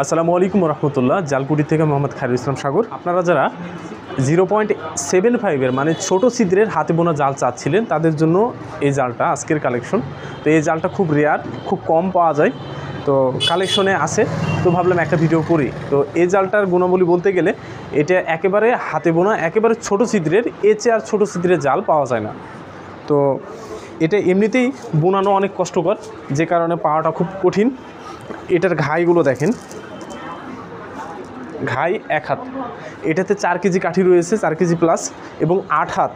আসসালামু আলাইকুম রহমতুল্লাহ। জালকুটি থেকে মোহাম্মদ খায়রুল ইসলাম সাগর। আপনারা যারা 0.75 মানে ছোট ছিদ্রের হাতে বোনা জাল চাচ্ছিলেন তাদের জন্য এই জালটা আজকের কালেকশন। তো এই জালটা খুব রেয়ার, খুব কম পাওয়া যায়, তো কালেকশনে আছে, তো ভাবলাম একটা ভিডিও করি। তো এই জালটার গুণাবলী বলতে গেলে এটা একেবারে হাতে বোনা, একেবারে ছোট ছিদ্রের, এর চেয়ে আর ছোটো ছিদ্রের জাল পাওয়া যায় না। তো এটা এমনিতেই বোনানো অনেক কষ্টকর, যে কারণে পাওয়াটা খুব কঠিন। এটার ঘাইগুলো দেখেন, ঘাই 1 হাত, এটাতে 4 কেজি কাঠি রয়েছে, 4 কেজি প্লাস, এবং 8 হাত।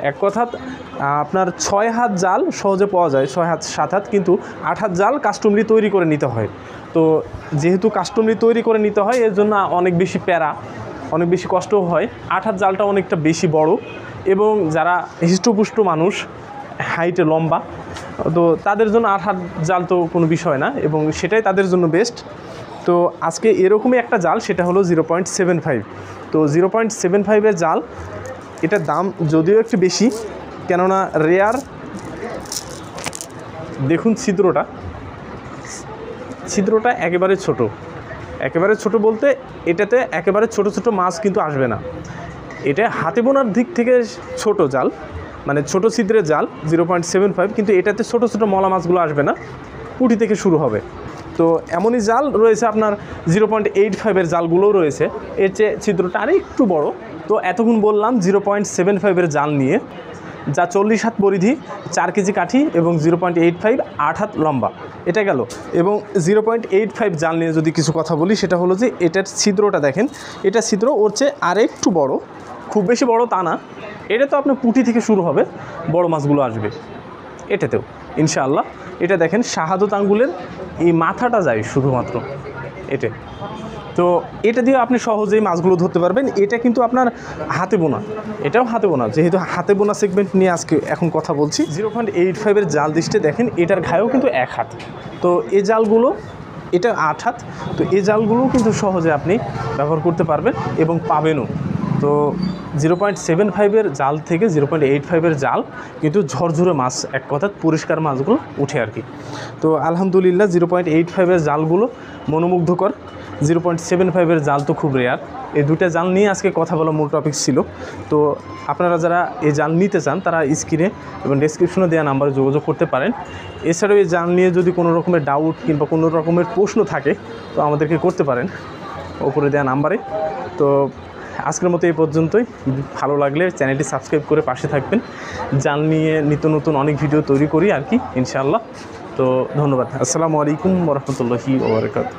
এক কথা আপনার 6 হাত জাল সহজে পাওয়া যায়, 6 হাত 7 হাত, কিন্তু 8 হাত জাল কাস্টমলি তৈরি করে নিতে হয়। তো যেহেতু কাস্টমলি তৈরি করে নিতে হয়, এর জন্য অনেক বেশি প্যারা, অনেক বেশি কষ্টও হয়। 8 হাত জালটা অনেকটা বেশি বড়, এবং যারা হৃষ্টপুষ্ট মানুষ, হাইটে লম্বা, তো তাদের জন্য 8 হাত জাল তো কোনো বিষয় না, এবং সেটাই তাদের জন্য বেস্ট। তো আজকে এরকমই একটা জাল, সেটা হলো 0.75। তো 0.75-এর জাল, এটার দাম যদিও একটু বেশি, কেননা রেয়ার। দেখুন ছিদ্রটা একেবারে ছোট, একেবারে ছোট বলতে এটাতে একেবারে ছোট ছোট মাছ কিন্তু আসবে না। এটা হাতে বোনার দিক থেকে ছোট জাল, মানে ছোট ছিদ্রের জাল 0.75, কিন্তু এটাতে ছোট ছোট মলা মাছগুলো আসবে না, পুঁটি থেকে শুরু হবে। তো এমনই জাল রয়েছে আপনার 0.85-এর জালগুলোও রয়েছে, এর চেয়ে ছিদ্রটা আরও একটু বড়। তো এতক্ষণ বললাম 0.75-এর জাল নিয়ে, যা 40 হাত পরিধি, 4 কেজি কাঠি, এবং 0.85 8 হাত লম্বা, এটা গেল। এবং 0.85 জাল নিয়ে যদি কিছু কথা বলি, সেটা হলো যে এটার ছিদ্রটা দেখেন, এটা ছিদ্র ওর চেয়ে আর একটু বড়, খুব বেশি বড় তা না। এটা তো আপনার পুঁটি থেকে শুরু হবে, বড় মাছগুলো আসবে এটাতেও ইনশাআল্লাহ। এটা দেখেন শাহাদত আঙ্গুলের এই মাথাটা যায় শুধুমাত্র এটা। তো এটা দিয়ে আপনি সহজেই মাছগুলো ধরতে পারবেন। এটা কিন্তু আপনার হাতে বোনা, এটাও হাতে বোনা, যেহেতু হাতে বোনা সেগমেন্ট নিয়ে আজকে এখন কথা বলছি। 0.85-এর জাল দৃষ্টে দেখেন, এটার ঘায়ও কিন্তু 1 হাত। তো এই জালগুলো, এটা 8 হাত, তো এই জালগুলোও কিন্তু সহজে আপনি ব্যবহার করতে পারবেন এবং পাবেনও। তো 0.75-এর জাল থেকে 0.85-এর জাল কিন্তু ঝরঝরে মাছ, এক কথা পরিষ্কার মাছগুলো উঠে আর কি। তো আলহামদুলিল্লাহ 0.85-এর জালগুলো মনোমুগ্ধকর, 0.75-এর জাল তো খুব রেয়ার। এই দুটো জাল নিয়ে আজকে কথা বলা মূল টপিক ছিল। তো আপনারা যারা এই জাল নিতে চান, তারা স্ক্রিনে এবং ডেসক্রিপশনে দেওয়া নাম্বারে যোগাযোগ করতে পারেন। এছাড়াও এই জাল নিয়ে যদি কোনো রকমের ডাউট কিংবা কোনো রকমের প্রশ্ন থাকে, তো আমাদেরকে করতে পারেন ওপরে দেওয়া নাম্বারে। তো আজকের মতো এই পর্যন্তই। ভালো লাগলে চ্যানেলটি সাবস্ক্রাইব করে পাশে থাকবেন। জাল নিয়ে নিত্য নতুন অনেক ভিডিও তৈরি করি আর কি, ইনশাআল্লাহ। তো ধন্যবাদ। আসসালামু আলাইকুম ওয়া রাহমাতুল্লাহি ওয়া বারাকাতুহু।